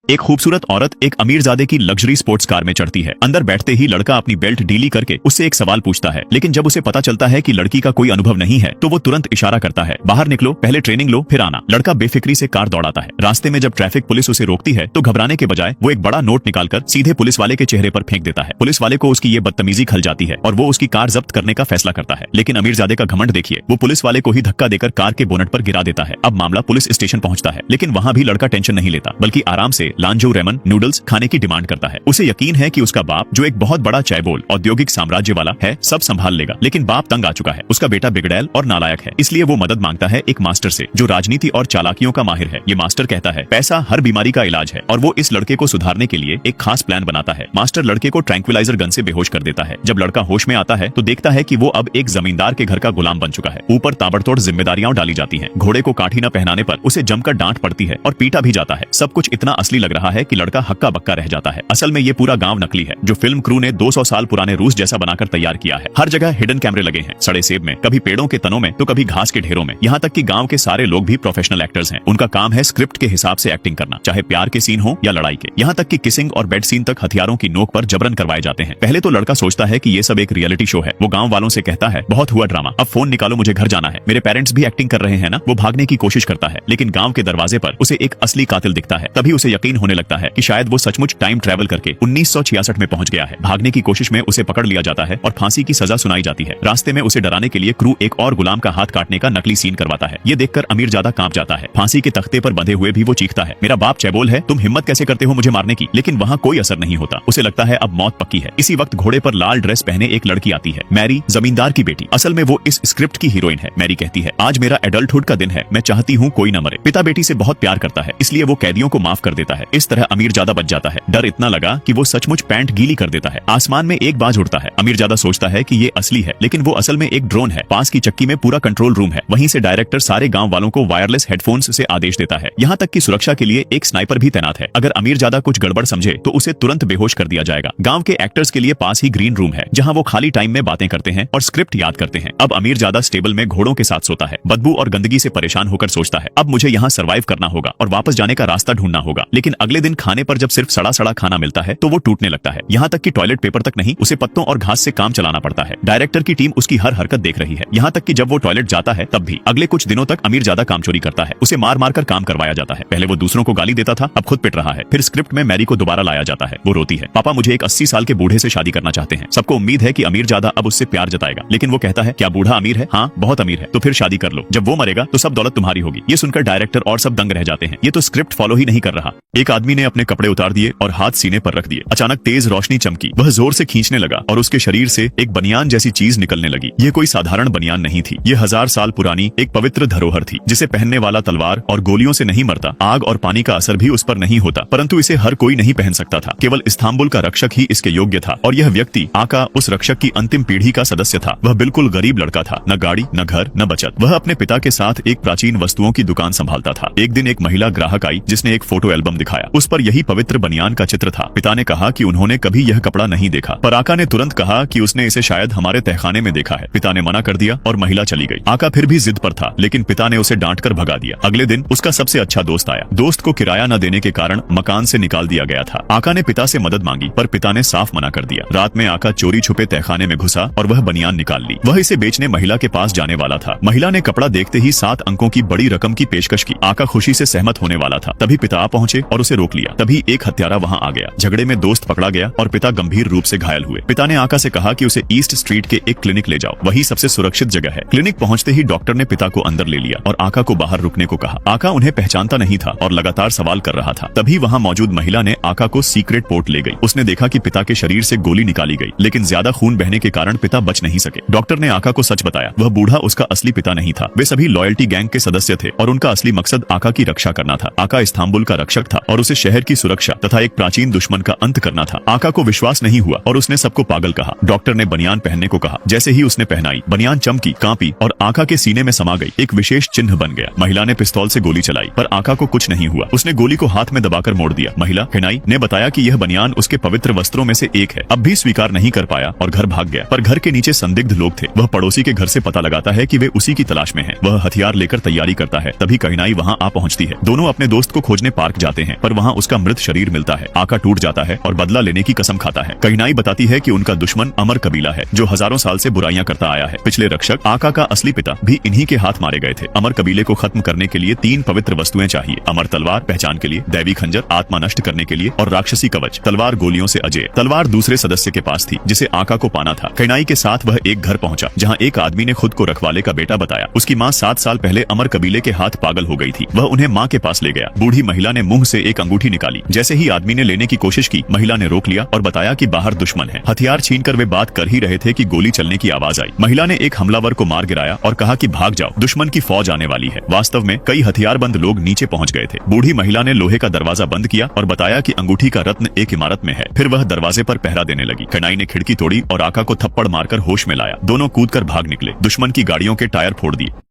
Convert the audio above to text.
एक खूबसूरत औरत एक अमीरजादे की लग्जरी स्पोर्ट्स कार में चढ़ती है। अंदर बैठते ही लड़का अपनी बेल्ट ढीली करके उससे एक सवाल पूछता है, लेकिन जब उसे पता चलता है कि लड़की का कोई अनुभव नहीं है तो वो तुरंत इशारा करता है, बाहर निकलो, पहले ट्रेनिंग लो फिर आना। लड़का बेफिक्री से कार दौड़ाता है। रास्ते में जब ट्रैफिक पुलिस उसे रोकती है तो घबराने के बजाय वो एक बड़ा नोट निकालकर सीधे पुलिस वाले के चेहरे पर फेंक देता है। पुलिस वाले को उसकी ये बदतमीजी खल जाती है और वो उसकी कार जब्त करने का फैसला करता है। लेकिन अमीरजादे का घमंड देखिए, वो पुलिस वाले को ही धक्का देकर कार के बोनट पर गिरा देता है। अब मामला पुलिस स्टेशन पहुंचता है, लेकिन वहां भी लड़का टेंशन नहीं लेता, बल्कि आराम से लांजो रेमन नूडल्स खाने की डिमांड करता है। उसे यकीन है कि उसका बाप, जो एक बहुत बड़ा चायबोल औद्योगिक साम्राज्य वाला है, सब संभाल लेगा। लेकिन बाप तंग आ चुका है। उसका बेटा बिगड़ैल और नालायक है, इसलिए वो मदद मांगता है एक मास्टर से, जो राजनीति और चालाकियों का माहिर है। ये मास्टर कहता है पैसा हर बीमारी का इलाज है, और वो इस लड़के को सुधारने के लिए एक खास प्लान बनाता है। मास्टर लड़के को ट्रैंक्विलाइजर गन से बेहोश कर देता है। जब लड़का होश में आता है तो देखता है कि वो अब एक जमींदार के घर का गुलाम बन चुका है। ऊपर ताबड़तोड़ जिम्मेदारियां डाली जाती हैं। घोड़े को काठी न पहनाने पर उसे जमकर डांट पड़ती है और पीटा भी जाता है। सब कुछ इतना असली लग रहा है कि लड़का हक्का बक्का रह जाता है। असल में ये पूरा गांव नकली है, जो फिल्म क्रू ने 200 साल पुराने रूस जैसा बनाकर तैयार किया है। हर जगह हिडन कैमरे लगे हैं, सड़े सेब में, कभी पेड़ों के तनों में तो कभी घास के ढेरों में। यहाँ तक कि गांव के सारे लोग भी प्रोफेशनल एक्टर्स हैं। उनका काम है स्क्रिप्ट के हिसाब से एक्टिंग करना, चाहे प्यार के सीन हो या लड़ाई के। यहाँ तक कि किसिंग और बेड सीन तक हथियारों की नोक पर जबरन करवाए जाते हैं। पहले तो लड़का सोचता है कि ये सब एक रियलिटी शो है। वो गाँव वालों से कहता है, बहुत हुआ ड्रामा, अब फोन निकालो, मुझे घर जाना है। मेरे पेरेंट्स भी एक्टिंग कर रहे हैं ना। वो भागने की कोशिश करता है, लेकिन गाँव के दरवाजे पर उसे एक असली कातिल दिखता है। तभी उसे यकीन होने लगता है कि शायद वो सचमुच टाइम ट्रैवल करके 1966 में पहुंच गया है। भागने की कोशिश में उसे पकड़ लिया जाता है और फांसी की सजा सुनाई जाती है। रास्ते में उसे डराने के लिए क्रू एक और गुलाम का हाथ काटने का नकली सीन करवाता है। ये देखकर अमीरजादा कांप जाता है। फांसी के तख्ते पर बंधे हुए भी वो चीखता है, मेरा बाप चैबोल है, तुम हिम्मत कैसे करते हो मुझे मारने की। लेकिन वहाँ कोई असर नहीं होता। उसे लगता है अब मौत पक्की है। इसी वक्त घोड़े पर लाल ड्रेस पहने एक लड़की आती है, मैरी, जमींदार की बेटी। असल में वो इस स्क्रिप्ट की हीरोइन है। मैरी कहती है, आज मेरा एडल्टहुड का दिन है, मैं चाहती हूँ कोई न मरे। पिता बेटी से बहुत प्यार करता है, इसलिए वो कैदियों को माफ कर देता है। इस तरह अमीरजादा बच जाता है। डर इतना लगा कि वो सचमुच पैंट गीली कर देता है। आसमान में एक बाज उड़ता है। अमीरजादा सोचता है कि ये असली है, लेकिन वो असल में एक ड्रोन है। पास की चक्की में पूरा कंट्रोल रूम है। वहीं से डायरेक्टर सारे गांव वालों को वायरलेस हेडफोन्स से आदेश देता है। यहाँ तक कि सुरक्षा के लिए एक स्नाइपर भी तैनात है। अगर अमीरजादा कुछ गड़बड़ समझे तो उसे तुरंत बेहोश कर दिया जाएगा। गांव के एक्टर्स के लिए पास ही ग्रीन रूम है, जहां वो खाली टाइम में बातें करते हैं और स्क्रिप्ट याद करते हैं। अब अमीरजादा स्टेबल में घोड़ों के साथ सोता है। बदबू और गंदगी से परेशान होकर सोचता है, अब मुझे यहाँ सर्वाइव करना होगा और वापस जाने का रास्ता ढूंढना होगा। लेकिन अगले दिन खाने पर जब सिर्फ सड़ा सड़ा खाना मिलता है तो वो टूटने लगता है। यहाँ तक कि टॉयलेट पेपर तक नहीं, उसे पत्तों और घास से काम चलाना पड़ता है। डायरेक्टर की टीम उसकी हर हरकत देख रही है, यहाँ तक कि जब वो टॉयलेट जाता है तब भी। अगले कुछ दिनों तक अमीरजादा काम चोरी करता है। उसे मार मार कर काम करवाया जाता है। पहले वो दूसरों को गाली देता था, अब खुद पिट रहा है। फिर स्क्रिप्ट में मैरी को दोबारा लाया जाता है। वो रोती है, पापा मुझे एक 80 साल के बूढ़े से शादी करना चाहते हैं। सबको उम्मीद है कि अमीरजादा अब उससे प्यार जताएगा, लेकिन वो कहता है, क्या बूढ़ा अमीर है? हाँ, बहुत अमीर है। तो फिर शादी कर लो, जब वो मरेगा तो सब दौलत तुम्हारी होगी। ये सुनकर डायरेक्टर और सब दंग रह जाते हैं। ये तो स्क्रिप्ट फॉलो ही नहीं कर रहा। एक आदमी ने अपने कपड़े उतार दिए और हाथ सीने पर रख दिए। अचानक तेज रोशनी चमकी, वह जोर से खींचने लगा और उसके शरीर से एक बनियान जैसी चीज निकलने लगी। ये कोई साधारण बनियान नहीं थी। ये 1000 साल पुरानी एक पवित्र धरोहर थी, जिसे पहनने वाला तलवार और गोलियों से नहीं मरता, आग और पानी का असर भी उस पर नहीं होता, परंतु इसे हर कोई नहीं पहन सकता था। केवल इस्तांबुल का रक्षक ही इसके योग्य था। और यह व्यक्ति आका उस रक्षक की अंतिम पीढ़ी का सदस्य था। वह बिल्कुल गरीब लड़का था, न गाड़ी, न घर, न बचत। वह अपने पिता के साथ एक प्राचीन वस्तुओं की दुकान संभालता था। एक दिन एक महिला ग्राहक आई, जिसने एक फोटो एल्बम दिखाया। उस पर यही पवित्र बनियान का चित्र था। पिता ने कहा कि उन्होंने कभी यह कपड़ा नहीं देखा, पर आका ने तुरंत कहा कि उसने इसे शायद हमारे तहखाने में देखा है। पिता ने मना कर दिया और महिला चली गई। आका फिर भी जिद पर था, लेकिन पिता ने उसे डांट कर भगा दिया। अगले दिन उसका सबसे अच्छा दोस्त आया। दोस्त को किराया न देने के कारण मकान से निकाल दिया गया था। आका ने पिता से मदद मांगी, पर पिता ने साफ मना कर दिया। रात में आका चोरी छुपे तहखाने में घुसा और वह बनियान निकाल ली। वह इसे बेचने महिला के पास जाने वाला था। महिला ने कपड़ा देखते ही 7 अंकों की बड़ी रकम की पेशकश की। आका खुशी से सहमत होने वाला था, तभी पिता आ पहुंचे और उसे रोक लिया। तभी एक हत्यारा वहां आ गया। झगड़े में दोस्त पकड़ा गया और पिता गंभीर रूप से घायल हुए। पिता ने आका से कहा कि उसे ईस्ट स्ट्रीट के एक क्लिनिक ले जाओ, वही सबसे सुरक्षित जगह है। क्लिनिक पहुंचते ही डॉक्टर ने पिता को अंदर ले लिया और आका को बाहर रुकने को कहा। आका उन्हें पहचानता नहीं था और लगातार सवाल कर रहा था। तभी वहां मौजूद महिला ने आका को सीक्रेट पोर्ट ले गई। उसने देखा कि पिता के शरीर से गोली निकाली गई, लेकिन ज्यादा खून बहने के कारण पिता बच नहीं सके। डॉक्टर ने आका को सच बताया, वह बूढ़ा उसका असली पिता नहीं था। वे सभी लॉयल्टी गैंग के सदस्य थे और उनका असली मकसद आका की रक्षा करना था। आका इस्तांबुल का रक्षक था और उसे शहर की सुरक्षा तथा एक प्राचीन दुश्मन का अंत करना था। आका को विश्वास नहीं हुआ और उसने सबको पागल कहा। डॉक्टर ने बनियान पहनने को कहा। जैसे ही उसने पहनाई, बनियान चमकी, कांपी और आका के सीने में समा गई। एक विशेष चिन्ह बन गया। महिला ने पिस्तौल से गोली चलाई, पर आका को कुछ नहीं हुआ। उसने गोली को हाथ में दबाकर मोड़ दिया। महिला हिनाई ने बताया कि यह बनियान उसके पवित्र वस्त्रों में से एक है। अब भी स्वीकार नहीं कर पाया और घर भाग गया। पर घर के नीचे संदिग्ध लोग थे। वह पड़ोसी के घर से पता लगाता है कि वे उसी की तलाश में हैं। वह हथियार लेकर तैयारी करता है। तभी कहिनाई वहां आ पहुंचती है। दोनों अपने दोस्त को खोजने पार्क जाते हैं। हैं, पर वहाँ उसका मृत शरीर मिलता है। आका टूट जाता है और बदला लेने की कसम खाता है। कहिनाई बताती है कि उनका दुश्मन अमर कबीला है जो हजारों साल से बुराइयां करता आया है। पिछले रक्षक आका का असली पिता भी इन्हीं के हाथ मारे गए थे। अमर कबीले को खत्म करने के लिए 3 पवित्र वस्तुएं चाहिए: अमर तलवार पहचान के लिए, दैवी खंजर आत्मा नष्ट करने के लिए, और राक्षसी कवच तलवार गोलियों से अजय। तलवार दूसरे सदस्य के पास थी जिसे आका को पाना था। कहिनाई के साथ वह एक घर पहुंचा जहाँ एक आदमी ने खुद को रखवाले का बेटा बताया। उसकी माँ 7 साल पहले अमर कबीले के हाथ पागल हो गई थी। वह उन्हें माँ के पास ले गया। बूढ़ी महिला ने मुंह से एक अंगूठी निकाली। जैसे ही आदमी ने लेने की कोशिश की, महिला ने रोक लिया और बताया कि बाहर दुश्मन है। हथियार छीनकर वे बात कर ही रहे थे कि गोली चलने की आवाज आई। महिला ने एक हमलावर को मार गिराया और कहा कि भाग जाओ, दुश्मन की फौज आने वाली है। वास्तव में कई हथियारबंद लोग नीचे पहुंच गए थे। बूढ़ी महिला ने लोहे का दरवाजा बंद किया और बताया कि अंगूठी का रत्न एक इमारत में है। फिर वह दरवाजे पर पहरा देने लगी। कहिनाई ने खिड़की तोड़ी और आका को थप्पड़ मारकर होश में लाया। दोनों कूदकर भाग निकले। दुश्मन की गाड़ियों के टायर फोड़ दिए।